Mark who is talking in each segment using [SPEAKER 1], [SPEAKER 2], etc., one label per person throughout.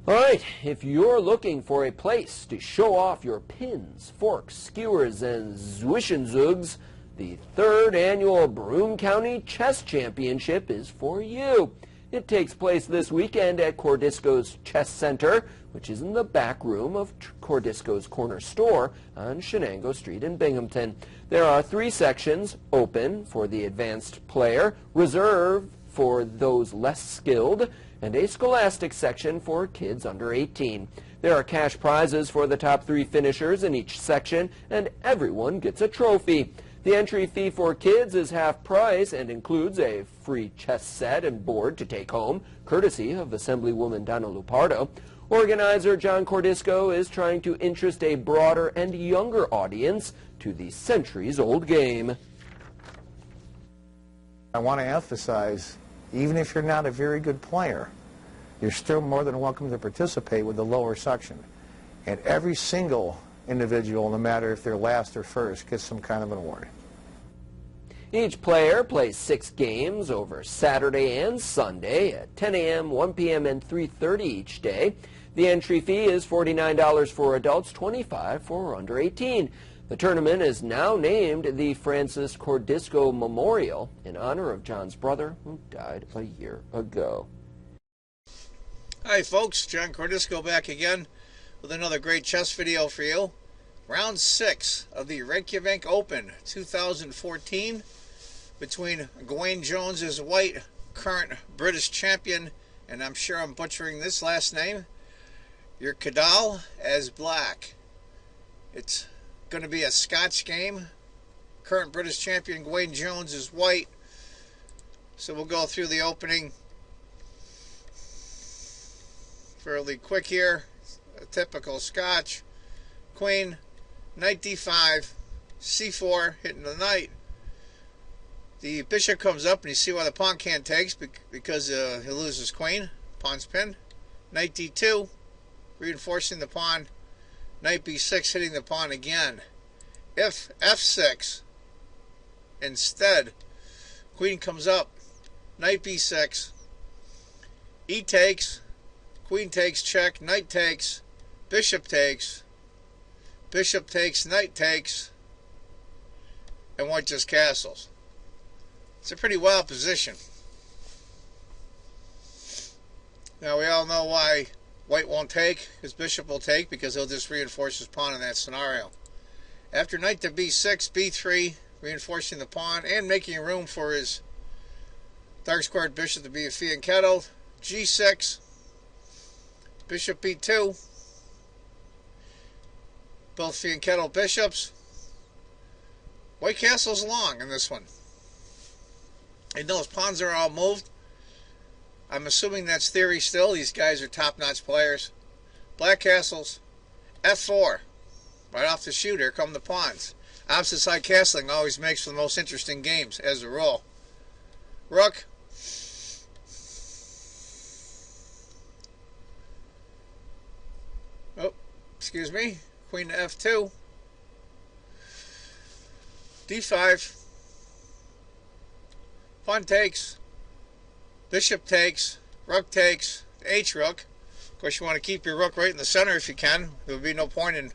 [SPEAKER 1] All right, if you're looking for a place to show off your pins, forks, skewers, and zwischenzugs, the 3rd annual Broome County Chess Championship is for you. It takes place this weekend at Cordisco's Chess Center, which is in the back room of Cordisco's Corner Store on Shenango Street in Binghamton. There are 3 sections: open for the advanced player, reserved for those less skilled, and a scholastic section for kids under 18. There are cash prizes for the top 3 finishers in each section, and everyone gets a trophy. The entry fee for kids is half price and includes a free chess set and board to take home, courtesy of Assemblywoman Donna Lupardo. Organizer John Cordisco is trying to interest a broader and younger audience to the centuries-old game.
[SPEAKER 2] I want to emphasize, even if you're not a very good player, you're still more than welcome to participate with the lower section. And every single individual, no matter if they're last or first, gets some kind of an award.
[SPEAKER 1] Each player plays 6 games over Saturday and Sunday at 10 a.m., 1 p.m., and 3:30 each day. The entry fee is $49 for adults, $25 for under 18. The tournament is now named the Francis Cordisco Memorial in honor of John's brother, who died a year ago.
[SPEAKER 3] Hi folks, John Cordisco back again with another great chess video for you. Round 6 of the Rejkjavik Open 2014 between Gawain Jones as white, current British champion, and I'm sure I'm butchering this last name, Urkedal as black. It's going to be a Scotch game. Current British champion Gawain Jones is white. So we'll go through the opening fairly quick here. A typical Scotch. Queen, knight d5, c4, hitting the knight. The bishop comes up, and you see why the pawn can't take, because he loses queen. Pawn's pinned. Knight d2, reinforcing the pawn. Knight b6, hitting the pawn again. If f6, instead, queen comes up. Knight b6, e takes, queen takes, check, knight takes, bishop takes, knight takes, and white just castles. It's a pretty wild position. Now we all know why white won't take. His bishop will take because he'll just reinforce his pawn in that scenario. After knight to b6, b3, reinforcing the pawn and making room for his dark squared bishop to be a fianchetto. g6, bishop b2, both fianchetto bishops. White castles long in this one. And those pawns are all moved. I'm assuming that's theory still. These guys are top-notch players. Black castles, f4. Right off the shoot, here come the pawns. Opposite side castling always makes for the most interesting games, as a rule. Rook. Oh, excuse me. Queen to f2. d5. Pawn takes. Bishop takes. Rook takes. H-rook. Of course, you want to keep your rook right in the center if you can. There would be no point in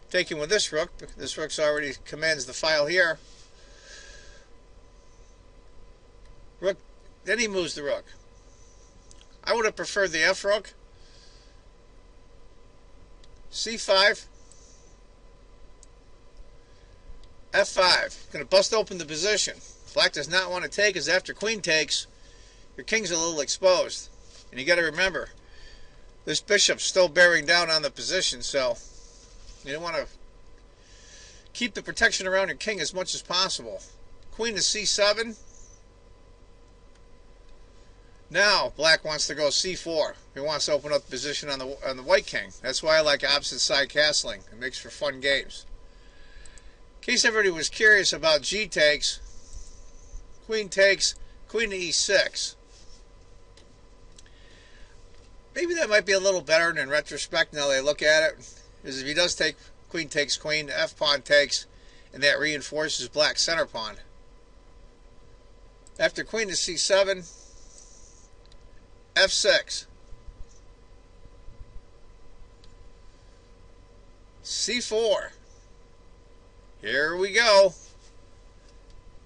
[SPEAKER 3] taking with this rook. This rook's already commands the file here. Rook. Then he moves the rook. I would have preferred the f-rook. c5. f5. Going to bust open the position. Black does not want to take, as after queen takes, your king's a little exposed. And you got to remember, this bishop's still bearing down on the position, so you don't want to keep the protection around your king as much as possible. Queen to c7. Now black wants to go c4. He wants to open up the position on the white king. That's why I like opposite side castling. It makes for fun games. In case everybody was curious about g takes, queen takes, queen to e6. Maybe that might be a little better, and in retrospect, now they look at it, is if he does take queen takes queen, f pawn takes, and that reinforces black center pawn. After queen to c7, f6. C4. Here we go.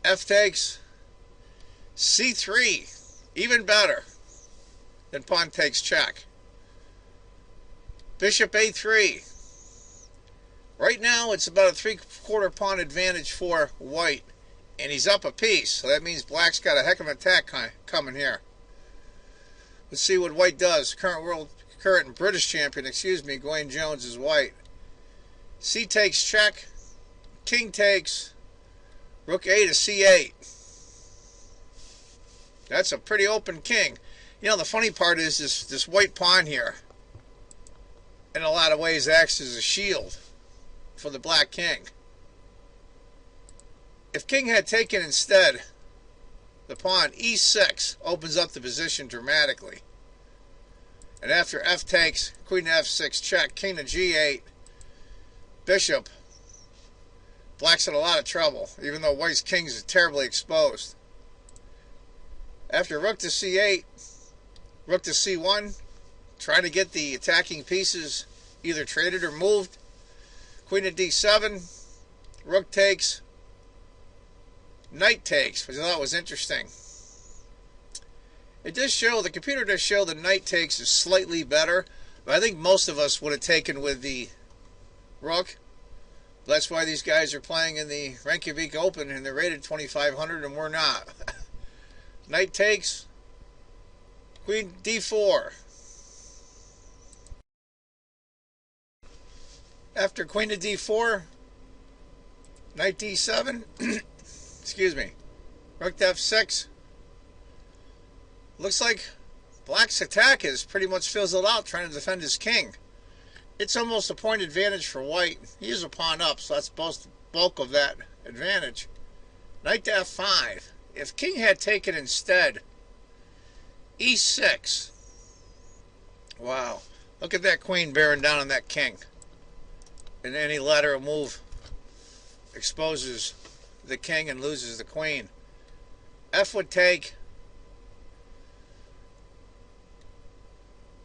[SPEAKER 3] F takes C3. Even better than pawn takes check. Bishop A3. Right now it's about a 3/4 pawn advantage for white. And he's up a piece. So that means black's got a heck of an attack coming here. Let's see what white does. Current British champion, Gawain Jones is white. C takes check. King takes. Rook A to C8. That's a pretty open king. You know, the funny part is this white pawn here, in a lot of ways, acts as a shield for the black king. If king had taken instead, the pawn E6 opens up the position dramatically. And after F takes, queen to F6 check, king to G8, bishop. Black's in a lot of trouble, even though white's king is terribly exposed. After rook to C8, rook to C1, trying to get the attacking pieces either traded or moved. Queen to D7, rook takes, knight takes, which I thought was interesting. It does show, the computer does show the knight takes is slightly better, but I think most of us would have taken with the rook. That's why these guys are playing in the Rejkjavik Open and they're rated 2,500 and we're not. Knight takes, queen D4. After queen to D4, knight D7, excuse me, rook to F6. Looks like black's attack is pretty much fizzled out trying to defend his king. It's almost a point advantage for white. He is a pawn up, so that's the bulk of that advantage. Knight to F5. If king had taken instead, E6. Wow. Look at that queen bearing down on that king. And any lateral move exposes the king and loses the queen. F would take.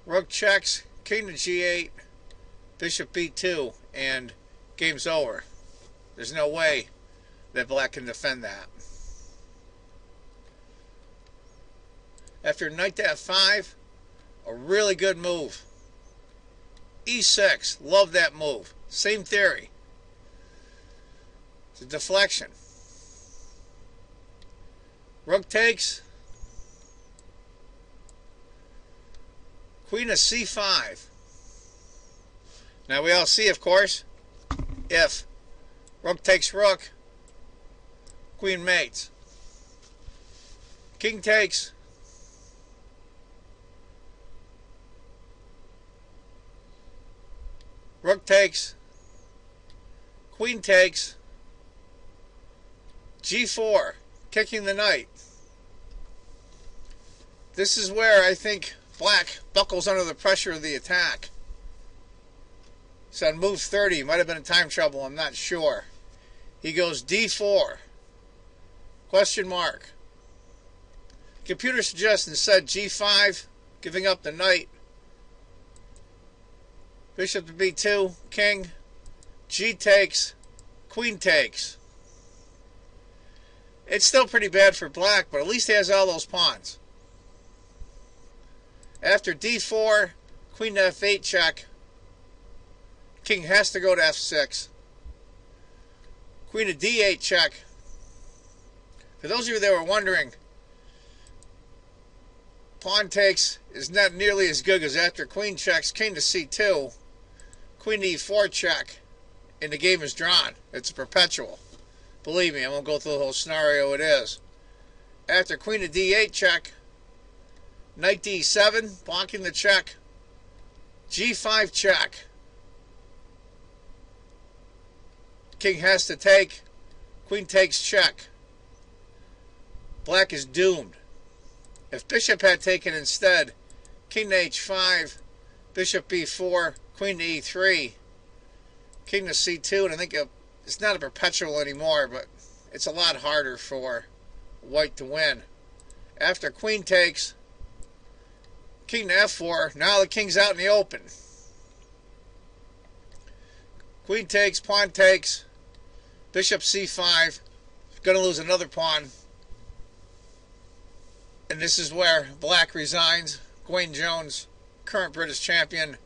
[SPEAKER 3] Rook checks, king to G8, bishop B2, and game's over. There's no way that black can defend that. After knight to F5, a really good move. E6, love that move. Same theory. It's a deflection. Rook takes. Queen to C5. Now we all see, of course, if rook takes rook, queen mates. King takes. Rook takes. Queen takes. G4, kicking the knight. This is where I think black buckles under the pressure of the attack. So on move 30, might have been in time trouble, I'm not sure. He goes D4. Question mark. Computer suggests instead G5, giving up the knight. Bishop to B2, king. G takes, queen takes. It's still pretty bad for black, but at least he has all those pawns. After D4, queen to F8 check. King has to go to F6. Queen to D8 check. For those of you that were wondering, pawn takes is not nearly as good as after queen checks, king to C2, queen to E4 check, and the game is drawn. It's a perpetual. Believe me, I won't go through the whole scenario it is. After queen to D8 check, knight D7, blocking the check, G5 check. King has to take, queen takes check. Black is doomed. If bishop had taken instead, king to H5, bishop B4, queen to E3, king to C2, and I think it's not a perpetual anymore, but it's a lot harder for white to win. After queen takes, king to F4, now the king's out in the open. Queen takes, pawn takes, bishop c5. Going to lose another pawn. And this is where black resigns. Gwayne Jones, current British champion,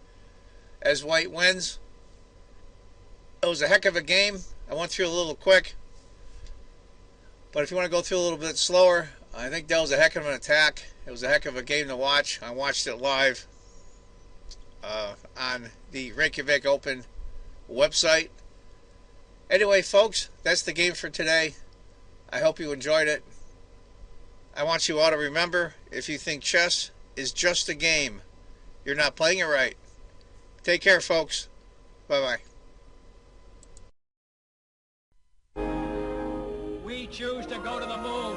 [SPEAKER 3] as white wins. It was a heck of a game. I went through a little quick. But if you want to go through a little bit slower, I think that was a heck of an attack. It was a heck of a game to watch. I watched it live on the Rejkjavik Open website. Anyway, folks, that's the game for today. I hope you enjoyed it. I want you all to remember, if you think chess is just a game, you're not playing it right. Take care, folks. Bye-bye.
[SPEAKER 4] We choose to go to the moon.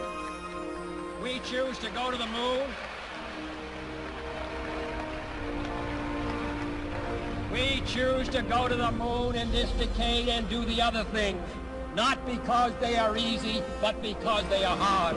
[SPEAKER 4] We choose to go to the moon. We choose to go to the moon in this decade and do the other things. Not because they are easy, but because they are hard.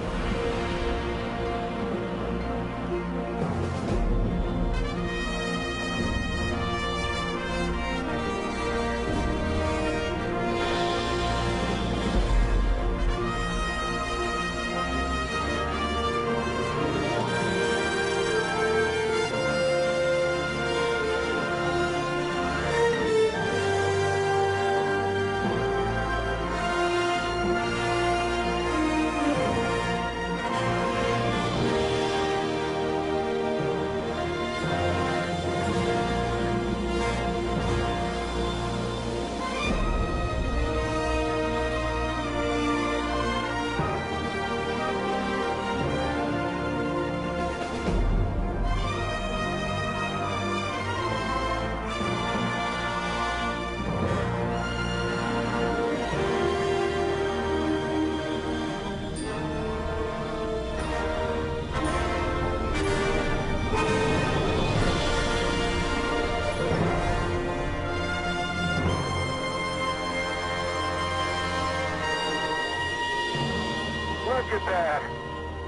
[SPEAKER 5] Look at that.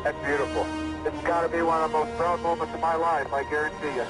[SPEAKER 5] That's beautiful. It's got to be one of the most proud moments of my life, I guarantee you.